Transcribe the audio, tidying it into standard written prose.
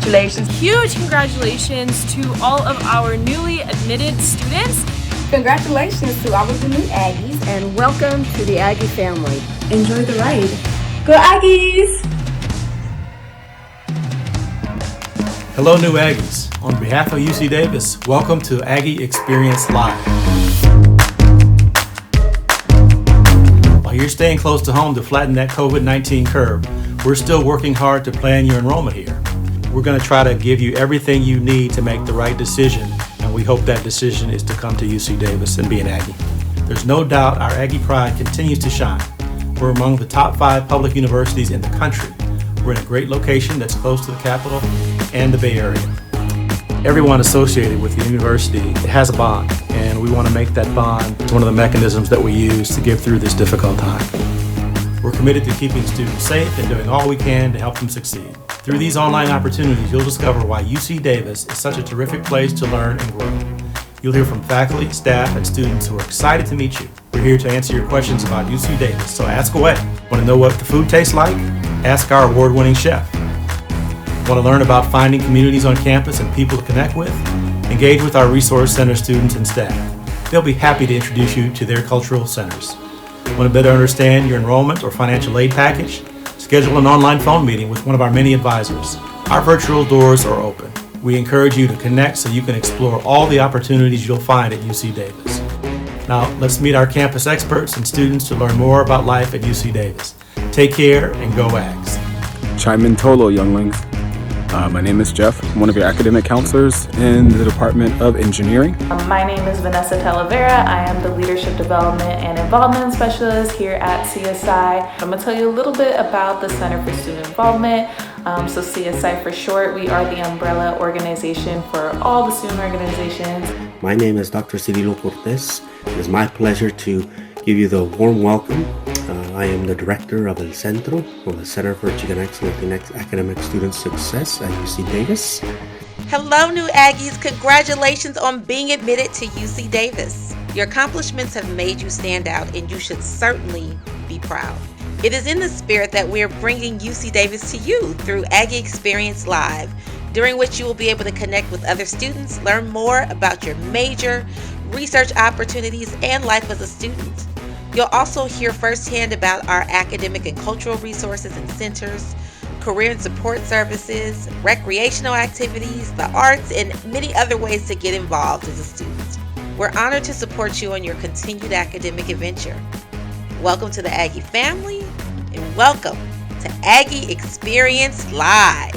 Congratulations. Huge congratulations to all of our newly admitted students. Congratulations to all of the new Aggies. And welcome to the Aggie family. Enjoy the ride. Go Aggies! Hello, new Aggies. On behalf of UC Davis, welcome to Aggie Experience Live. While you're staying close to home to flatten that COVID-19 curve, we're still working hard to plan your enrollment here. We're going to try to give you everything you need to make the right decision, and we hope that decision is to come to UC Davis and be an Aggie. There's no doubt our Aggie pride continues to shine. We're among the top 5 public universities in the country. We're in a great location that's close to the capital and the Bay Area. Everyone associated with the university has a bond, and we want to make that bond one of the mechanisms that we use to get through this difficult time. We're committed to keeping students safe and doing all we can to help them succeed. Through these online opportunities, you'll discover why UC Davis is such a terrific place to learn and grow. You'll hear from faculty, staff, and students who are excited to meet you. We're here to answer your questions about UC Davis, so ask away. Want to know what the food tastes like? Ask our award-winning chef. Want to learn about finding communities on campus and people to connect with? Engage with our Resource Center students and staff. They'll be happy to introduce you to their cultural centers. Want to better understand your enrollment or financial aid package? Schedule an online phone meeting with one of our many advisors. Our virtual doors are open. We encourage you to connect so you can explore all the opportunities you'll find at UC Davis. Now, let's meet our campus experts and students to learn more about life at UC Davis. Take care and go Ags. Chime in Tolo, younglings. My name is Jeff. I'm one of your academic counselors in the Department of Engineering. My name is Vanessa Talavera. I am the Leadership Development and Involvement Specialist here at CSI. I'm going to tell you a little bit about the Center for Student Involvement. So CSI for short, we are the umbrella organization for all the student organizations. My name is Dr. Cirilo Cortez. It is my pleasure to give you the warm welcome. I am the director of El Centro, or the Center for Achieving Excellence in Academic Student Success at UC Davis. Hello, new Aggies. Congratulations on being admitted to UC Davis. Your accomplishments have made you stand out, and you should certainly be proud. It is in the spirit that we are bringing UC Davis to you through Aggie Experience Live, during which you will be able to connect with other students, learn more about your major, research opportunities, and life as a student. You'll also hear firsthand about our academic and cultural resources and centers, career and support services, recreational activities, the arts, and many other ways to get involved as a student. We're honored to support you on your continued academic adventure. Welcome to the Aggie family, and welcome to Aggie Experience Live.